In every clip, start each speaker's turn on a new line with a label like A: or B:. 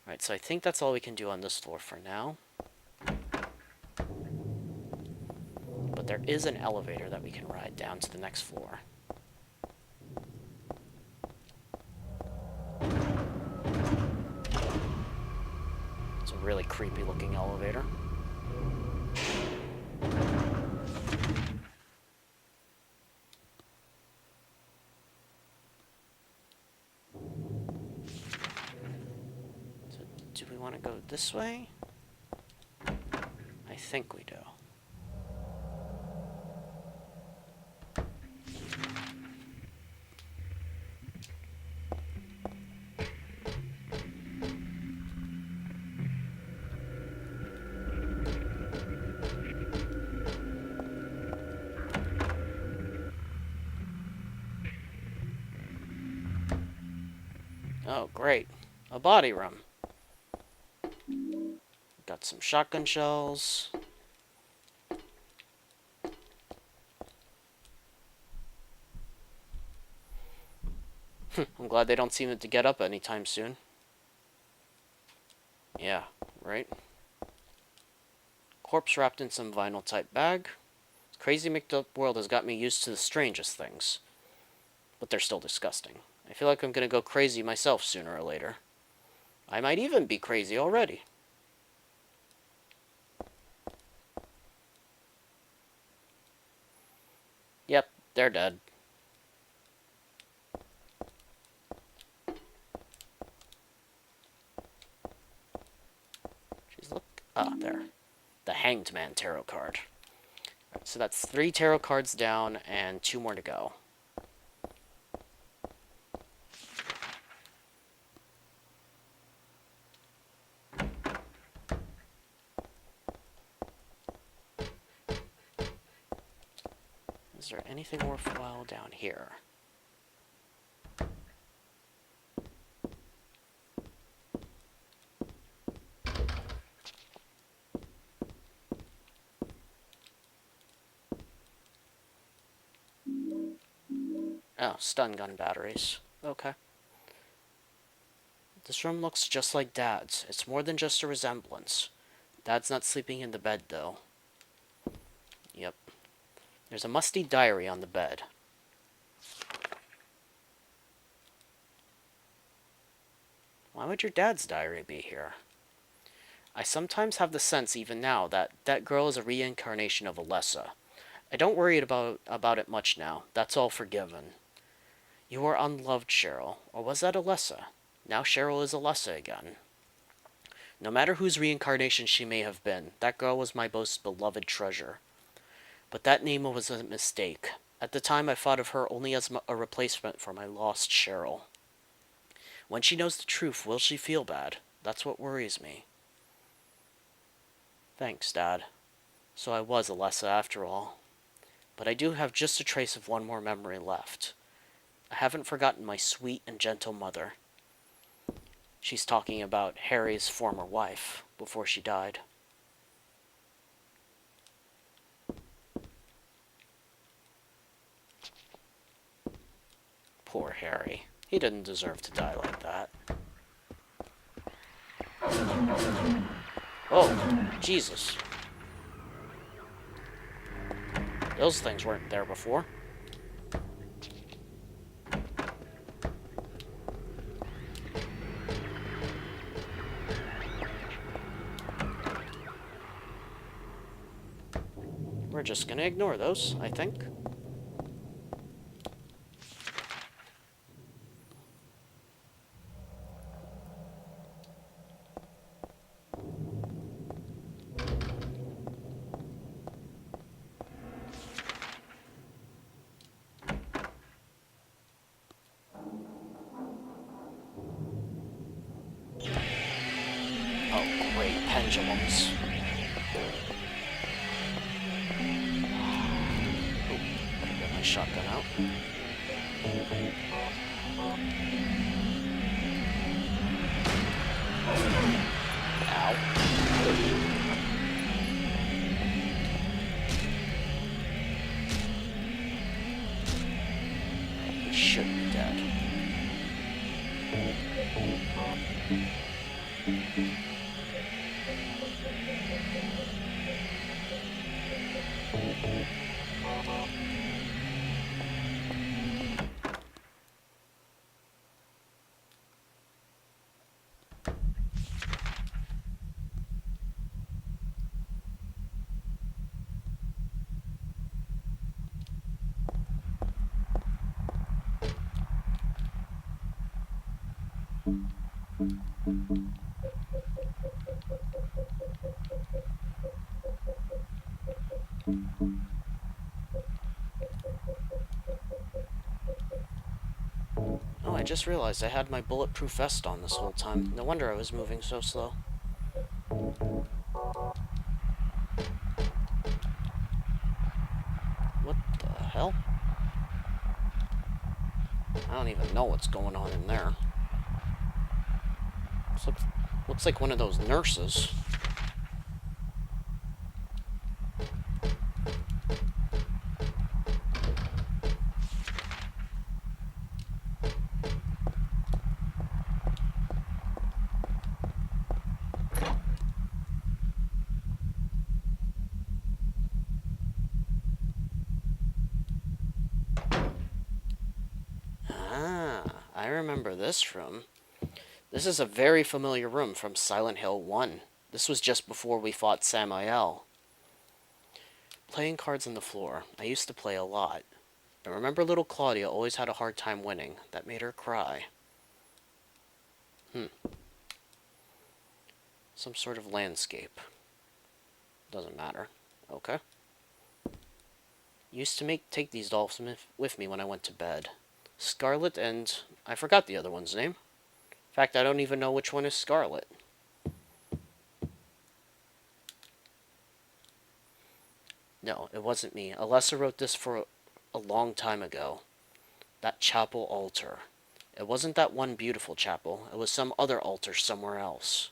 A: Alright, so I think that's all we can do on this floor for now. But there is an elevator that we can ride down to the next floor. It's a really creepy looking elevator. So, do we want to go this way? I think we do. Oh, great. A body room. Got some shotgun shells. I'm glad they don't seem to get up anytime soon. Yeah, right? Corpse wrapped in some vinyl type bag. This crazy mixed up world has got me used to the strangest things. But they're still disgusting. I feel like I'm gonna go crazy myself sooner or later. I might even be crazy already. Yep, they're dead. Jeez, look. Ah, there. The Hanged Man Tarot Card. Right, so that's 3 tarot cards down and 2 more to go. Is there anything worthwhile down here? Oh, stun gun batteries. Okay. This room looks just like Dad's. It's more than just a resemblance. Dad's not sleeping in the bed, though. Yep. There's a musty diary on the bed. Why would your dad's diary be here? I sometimes have the sense, even now, that that girl is a reincarnation of Alessa. I don't worry about it much now. That's all forgiven. You are unloved, Cheryl. Or was that Alessa? Now Cheryl is Alessa again. No matter whose reincarnation she may have been, that girl was my most beloved treasure. But that name was a mistake. At the time, I thought of her only as a replacement for my lost Cheryl. When she knows the truth, will she feel bad? That's what worries me. Thanks, Dad. So I was Alessa after all. But I do have just a trace of one more memory left. I haven't forgotten my sweet and gentle mother. She's talking about Harry's former wife before she died. Poor Harry. He didn't deserve to die like that. Oh, Jesus. Those things weren't there before. We're just gonna ignore those, I think. Oh, great, pendulums. Shotgun out. Ow. He should be dead. Oh, I just realized I had my bulletproof vest on this whole time. No wonder I was moving so slow. What the hell? I don't even know what's going on in there. Looks like one of those nurses. Ah, I remember this room. This is a very familiar room from Silent Hill 1. This was just before we fought Samael. Playing cards on the floor. I used to play a lot. I remember little Claudia always had a hard time winning. That made her cry. Some sort of landscape. Doesn't matter. Okay. Used to take these dolls with me when I went to bed. Scarlet and... I forgot the other one's name. In fact, I don't even know which one is Scarlet. No, it wasn't me. Alessa wrote this for a long time ago. That chapel altar. It wasn't that one beautiful chapel. It was some other altar somewhere else.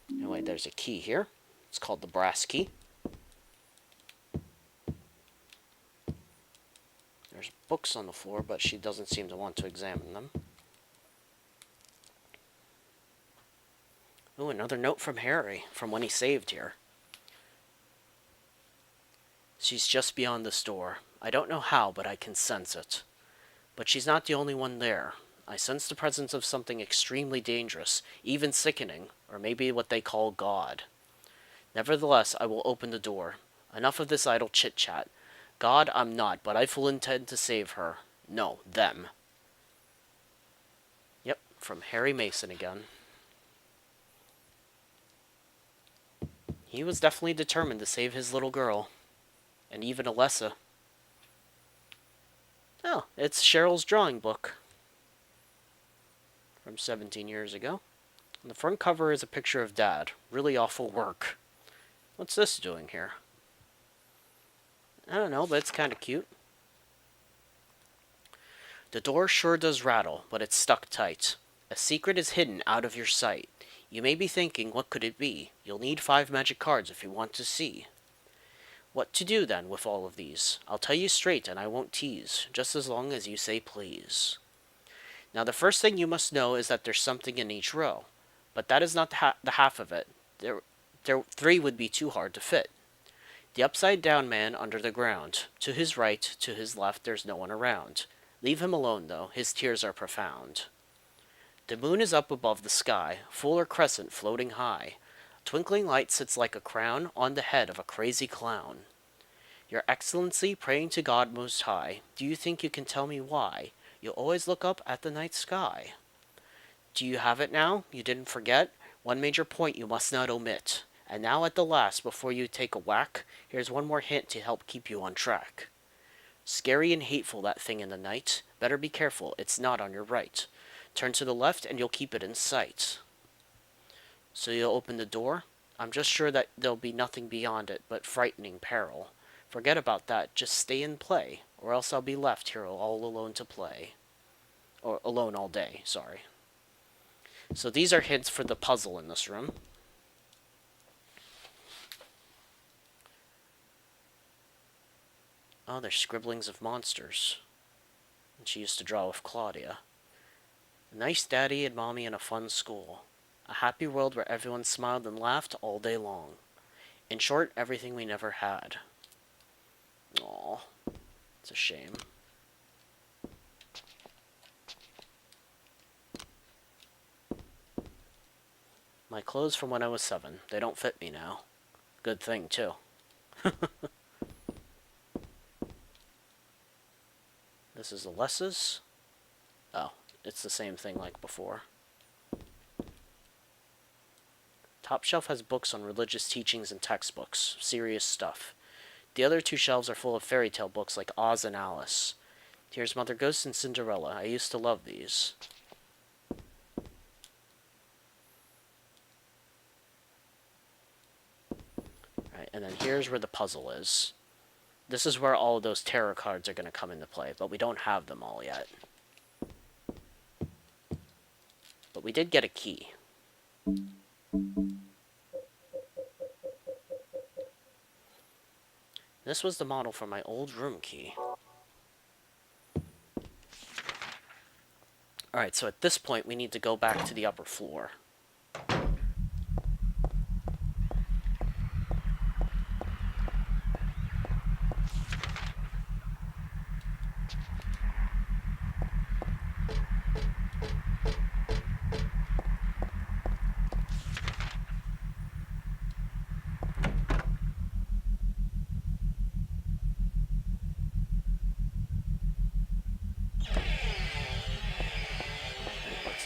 A: Anyway, there's a key here. It's called the brass key. There's books on the floor, but she doesn't seem to want to examine them. Ooh, another note from Harry, from when he saved here. She's just beyond this door. I don't know how, but I can sense it. But she's not the only one there. I sense the presence of something extremely dangerous, even sickening, or maybe what they call God. Nevertheless, I will open the door. Enough of this idle chit-chat. God, I'm not, but I full intend to save her. No, them. Yep, from Harry Mason again. He was definitely determined to save his little girl. And even Alessa. Oh, it's Cheryl's drawing book. From 17 years ago. On the front cover is a picture of Dad. Really awful work. What's this doing here? I don't know, but it's kind of cute. The door sure does rattle, but it's stuck tight. A secret is hidden out of your sight. You may be thinking, what could it be? You'll need 5 magic cards if you want to see. What to do, then, with all of these? I'll tell you straight, and I won't tease, just as long as you say please. Now, the first thing you must know is that there's something in each row. But that is not the half of it. 3 would be too hard to fit. The upside-down man under the ground. To his right, to his left, there's no one around. Leave him alone, though. His tears are profound. The moon is up above the sky, full or crescent floating high. Twinkling light sits like a crown on the head of a crazy clown. Your Excellency, praying to God Most High, do you think you can tell me why you always look up at the night sky? Do you have it now? You didn't forget? One major point you must not omit. And now at the last, before you take a whack, here's one more hint to help keep you on track. Scary and hateful, that thing in the night. Better be careful, it's not on your right. Turn to the left and you'll keep it in sight. So you'll open the door? I'm just sure that there'll be nothing beyond it but frightening peril. Forget about that, just stay and play, or else I'll be left here all alone to play. Or alone all day, sorry. So these are hints for the puzzle in this room. Oh, they're scribblings of monsters. And she used to draw with Claudia. A nice daddy and mommy in a fun school. A happy world where everyone smiled and laughed all day long. In short, everything we never had. Aw, it's a shame. My clothes from when I was 7. They don't fit me now. Good thing, too. This is Alessa's. Oh, it's the same thing like before. Top shelf has books on religious teachings and textbooks. Serious stuff. The other 2 shelves are full of fairy tale books like Oz and Alice. Here's Mother Ghost and Cinderella. I used to love these. Right, and then here's where the puzzle is. This is where all of those tarot cards are going to come into play, but we don't have them all yet. But we did get a key. This was the model for my old room key. Alright, so at this point we need to go back to the upper floor.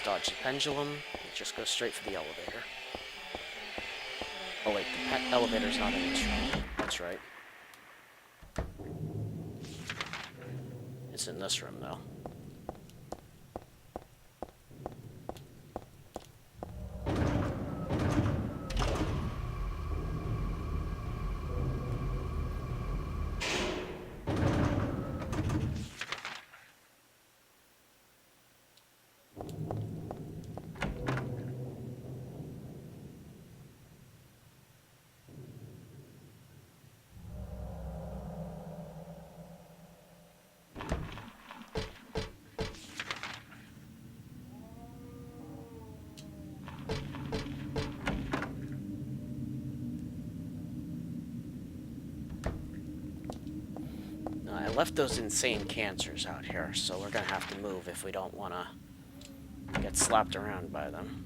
A: Dodge the pendulum, just go straight for the elevator. Oh wait, the elevator's not in this room. That's right. It's in this room, though. I left those insane cancers out here, so we're gonna have to move if we don't want to get slapped around by them.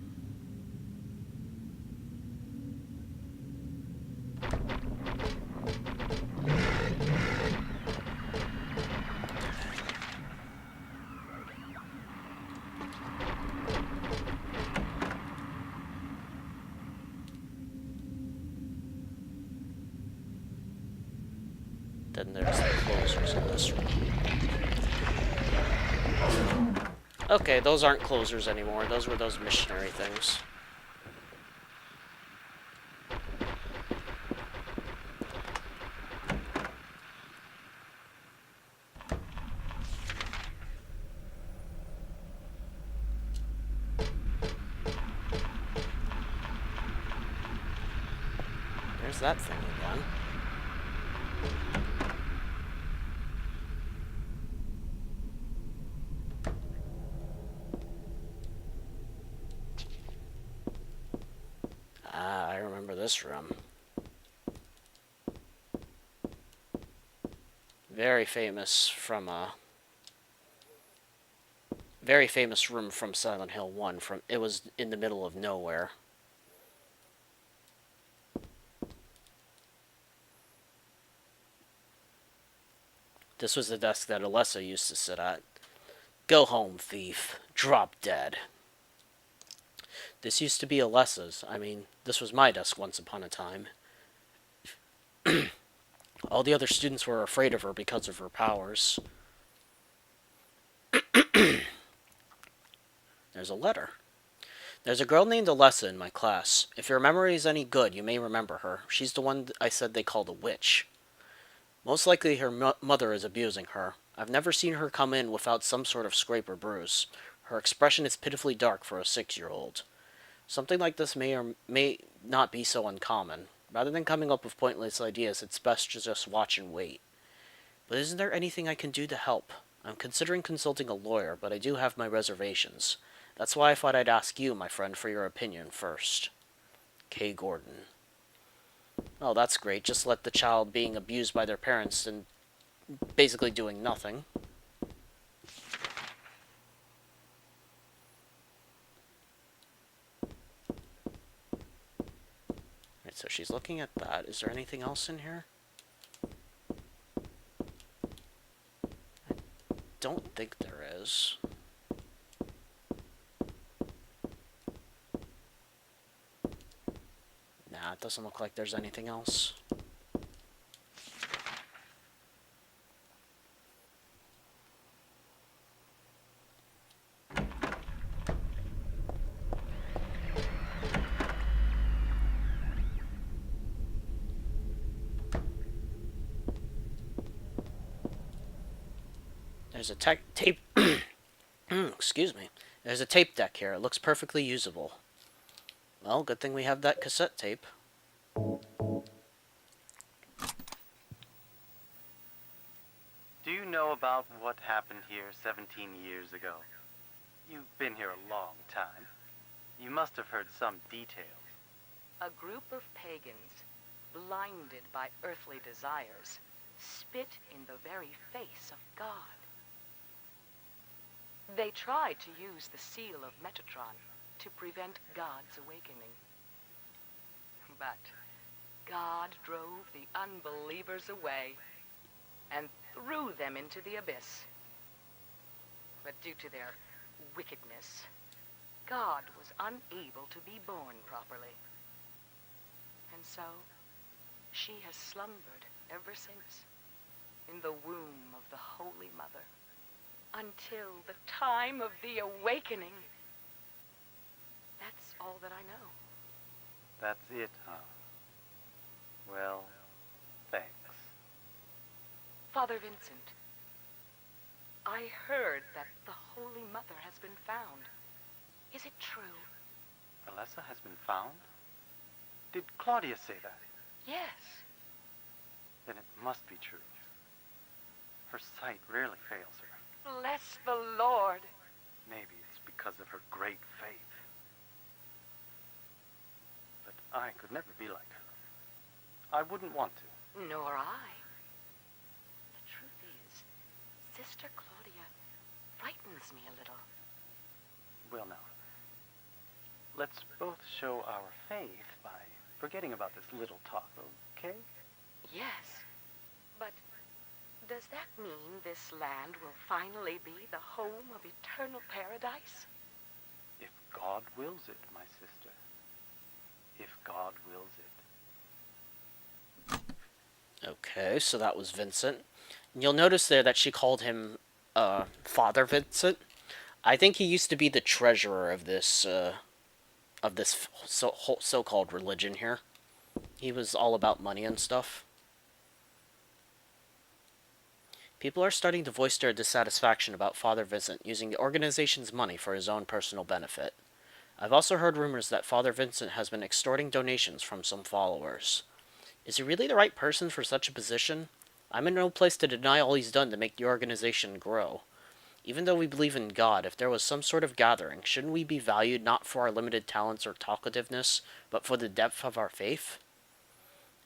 A: Then there's the closers in this room. Okay, those aren't closers anymore. Those were those missionary things. There's that thing again. I remember this room. Very famous from very famous room from Silent Hill 1. It was in the middle of nowhere. This was the desk that Alessa used to sit at. Go home, thief. Drop dead. This used to be Alessa's. I mean, this was my desk once upon a time. All the other students were afraid of her because of her powers. There's a letter. There's a girl named Alessa in my class. If your memory is any good, you may remember her. She's the one I said they called a witch. Most likely her mother is abusing her. I've never seen her come in without some sort of scrape or bruise. Her expression is pitifully dark for a 6-year-old. Something like this may or may not be so uncommon. Rather than coming up with pointless ideas, it's best to just watch and wait. But isn't there anything I can do to help? I'm considering consulting a lawyer, but I do have my reservations. That's why I thought I'd ask you, my friend, for your opinion first. K. Gordon. Oh, that's great. Just let the child being abused by their parents and basically doing nothing. Right, so she's looking at that. Is there anything else in here? I don't think there is. Nah, it doesn't look like there's anything else. There's a tape... excuse me. There's a tape deck here. It looks perfectly usable. Well, good thing we have that cassette tape.
B: Do you know about what happened here 17 years ago? You've been here a long time. You must have heard some details.
C: A group of pagans, blinded by earthly desires, spit in the very face of God. They tried to use the seal of Metatron to prevent God's awakening. But God drove the unbelievers away and threw them into the abyss. But due to their wickedness, God was unable to be born properly. And so, she has slumbered ever since in the womb of the Holy Mother until the time of the awakening. That's all that I know.
B: That's it, huh? Well, thanks.
C: Father Vincent, I heard that the Holy Mother has been found. Is it true?
B: Alessa has been found? Did Claudia say that?
C: Yes.
B: Then it must be true. Her sight rarely fails her.
C: Bless the Lord.
B: Maybe it's because of her great faith. But I could never be like her. I wouldn't want to.
C: Nor I. The truth is, Sister Claudia frightens me a little.
B: Well, now, let's both show our faith by forgetting about this little talk, okay?
C: Yes. But does that mean this land will finally be the home of eternal paradise?
B: If God wills it, my sister. If God wills it.
A: Okay, so that was Vincent. And you'll notice there that she called him Father Vincent. I think he used to be the treasurer of this so-called religion here. He was all about money and stuff. People are starting to voice their dissatisfaction about Father Vincent using the organization's money for his own personal benefit. I've also heard rumors that Father Vincent has been extorting donations from some followers. Is he really the right person for such a position? I'm in no place to deny all he's done to make the organization grow. Even though we believe in God, if there was some sort of gathering, shouldn't we be valued not for our limited talents or talkativeness, but for the depth of our faith?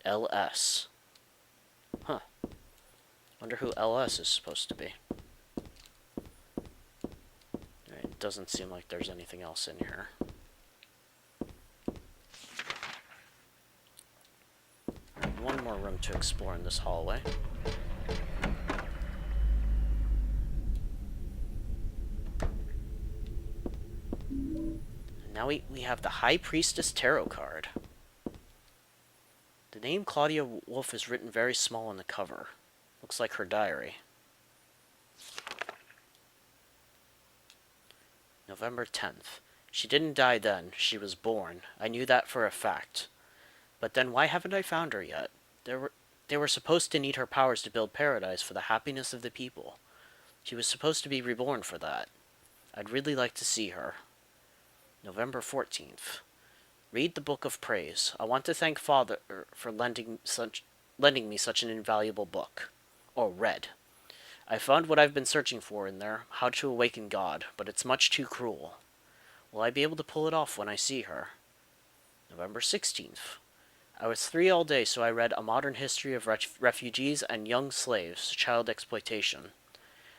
A: LS. Huh. Wonder who LS is supposed to be. It doesn't seem like there's anything else in here. One more room to explore in this hallway. And now we have the High Priestess Tarot Card. The name Claudia Wolf is written very small on the cover. Looks like her diary. November 10th. She didn't die then. She was born. I knew that for a fact. But then why haven't I found her yet? They were supposed to need her powers to build paradise for the happiness of the people. She was supposed to be reborn for that. I'd really like to see her. November 14th. Read the Book of Praise. I want to thank Father for lending me such an invaluable book. Oh, red. I found what I've been searching for in there, how to awaken God, but it's much too cruel. Will I be able to pull it off when I see her? November 16th. I was free all day, so I read A Modern History of Refugees and Young Slaves, Child Exploitation.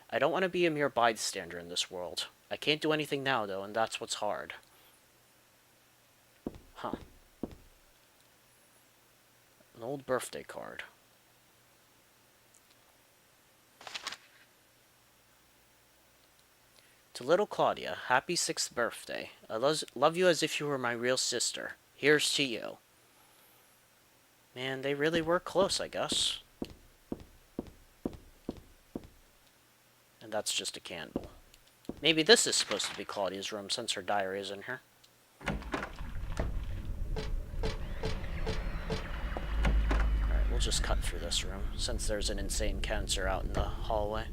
A: I don't want to be a mere bystander in this world. I can't do anything now, though, and that's what's hard. Huh. An old birthday card. To little Claudia, happy 6th birthday. I love you as if you were my real sister. Here's to you. Man, they really were close, I guess. And that's just a candle. Maybe this is supposed to be Claudia's room since her diary is in here. Alright, we'll just cut through this room since there's an insane cancer out in the hallway.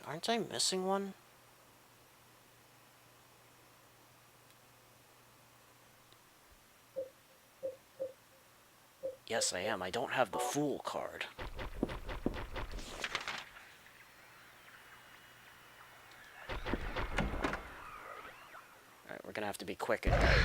A: Aren't I missing one? Yes, I am. I don't have the Fool card. Alright, we're gonna have to be quick again.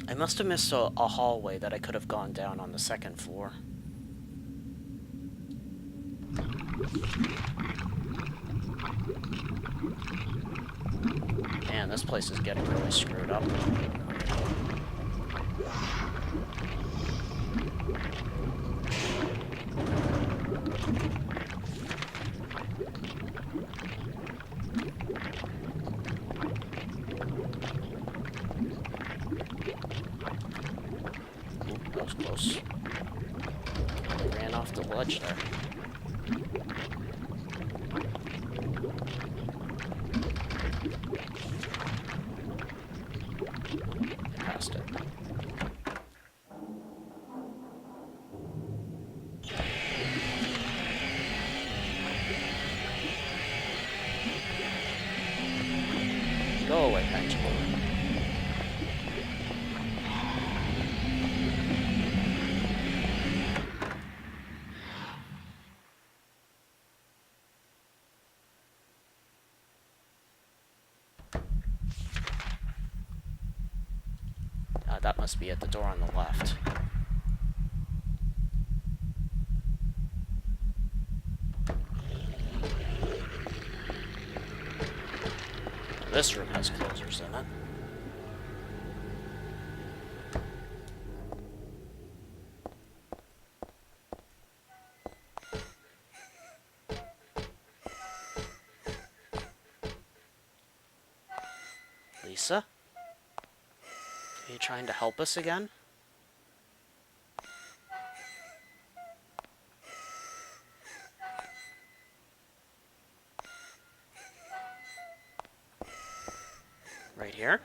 A: I must have missed a hallway that I could have gone down on the 2nd floor. Man, this place is getting really screwed up. That was close. I ran off the ledge there. Passed it. Go away, Pendulum. That must be at the door on the left. This room has closers in it. Lisa? Are you trying to help us again? Right here?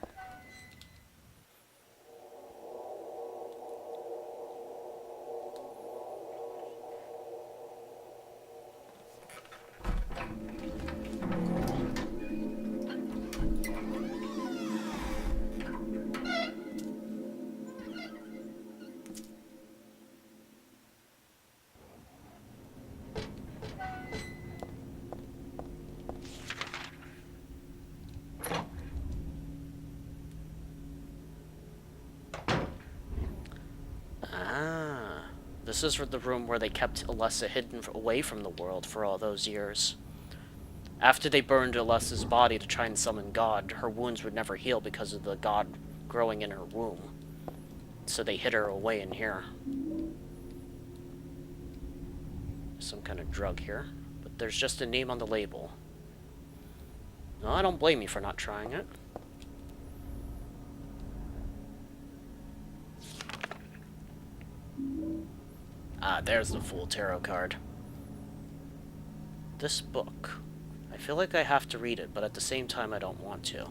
A: This is the room where they kept Alessa hidden away from the world for all those years. After they burned Alessa's body to try and summon God, her wounds would never heal because of the God growing in her womb. So they hid her away in here. Some kind of drug here. But there's just a name on the label. No, I don't blame you for not trying it. Ah, there's the full tarot card. This book. I feel like I have to read it, but at the same time I don't want to.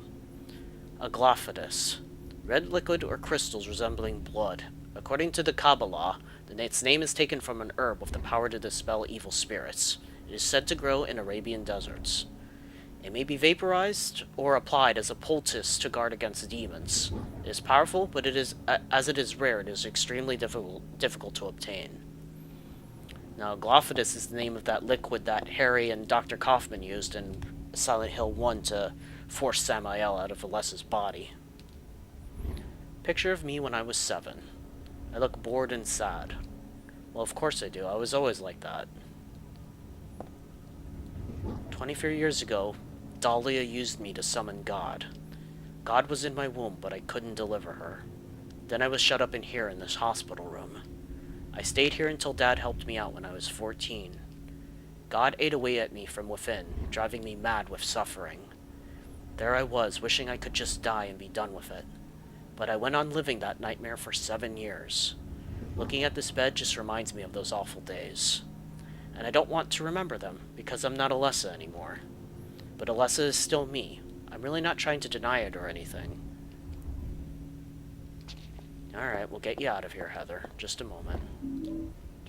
A: Aglaophotis. Red liquid or crystals resembling blood. According to the Kabbalah, its name is taken from an herb with the power to dispel evil spirits. It is said to grow in Arabian deserts. It may be vaporized or applied as a poultice to guard against demons. It is powerful, but as it is rare, it is extremely difficult to obtain. Now, Aglaophotis is the name of that liquid that Harry and Dr. Kaufman used in Silent Hill 1 to force Samael out of Alessa's body. Picture of me when I was 7. I look bored and sad. Well, of course I do. I was always like that. 24 years ago, Dahlia used me to summon God. God was in my womb, but I couldn't deliver her. Then I was shut up in here in this hospital room. I stayed here until Dad helped me out when I was 14. God ate away at me from within, driving me mad with suffering. There I was, wishing I could just die and be done with it. But I went on living that nightmare for 7 years. Looking at this bed just reminds me of those awful days. And I don't want to remember them, because I'm not Alessa anymore. But Alessa is still me. I'm really not trying to deny it or anything. Alright, we'll get you out of here, Heather. Just a moment.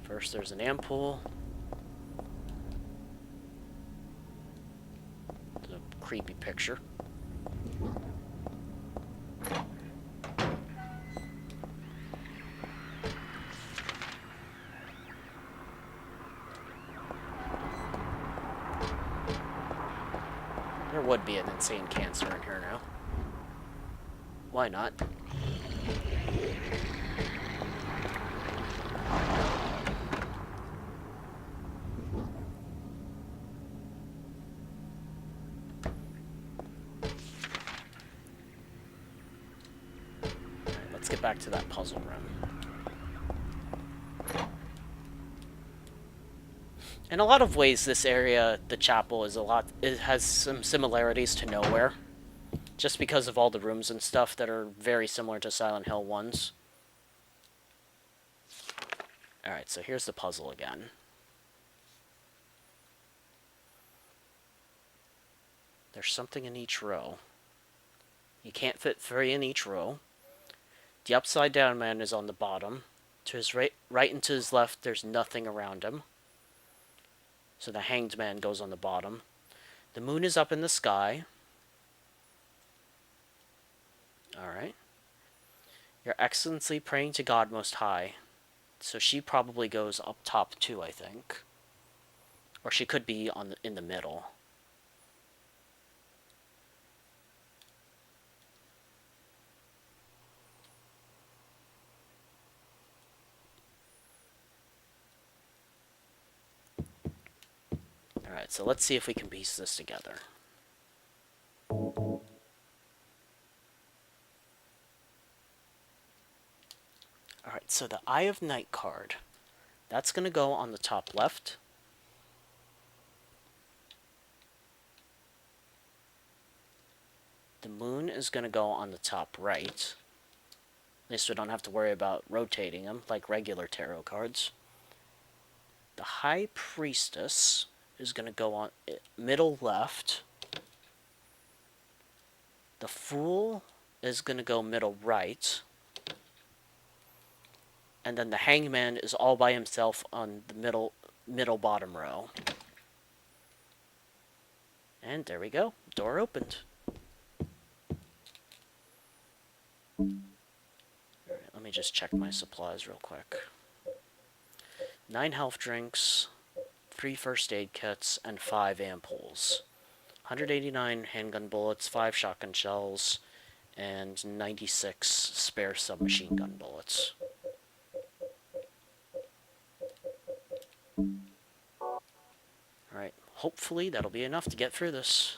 A: First, there's an Ampoule. There's a creepy picture. There would be an insane cancer in here now. Why not? Let's get back to that puzzle room. In a lot of ways, this area, the chapel, it has some similarities to Nowhere. Just because of all the rooms and stuff that are very similar to Silent Hill 1's. Alright, so here's the puzzle again. There's something in each row. You can't fit 3 in each row. The upside down man is on the bottom. To his right and to his left, there's nothing around him. So the hanged man goes on the bottom. The moon is up in the sky. Alright. Your Excellency praying to God Most High. So she probably goes up top too, I think. Or she could be in the middle. Alright, so let's see if we can piece this together. Alright, so the Eye of Night card. That's going to go on the top left. The moon is going to go on the top right. At least we don't have to worry about rotating them like regular tarot cards. The High Priestess is going to go on middle left. The Fool is going to go middle right. And then the Hangman is all by himself on the middle bottom row. And there we go. Door opened. Alright, let me just check my supplies real quick. 9 health drinks, 3 first aid kits, and 5 ampoules. 189 handgun bullets, 5 shotgun shells, and 96 spare submachine gun bullets. Alright, hopefully that'll be enough to get through this.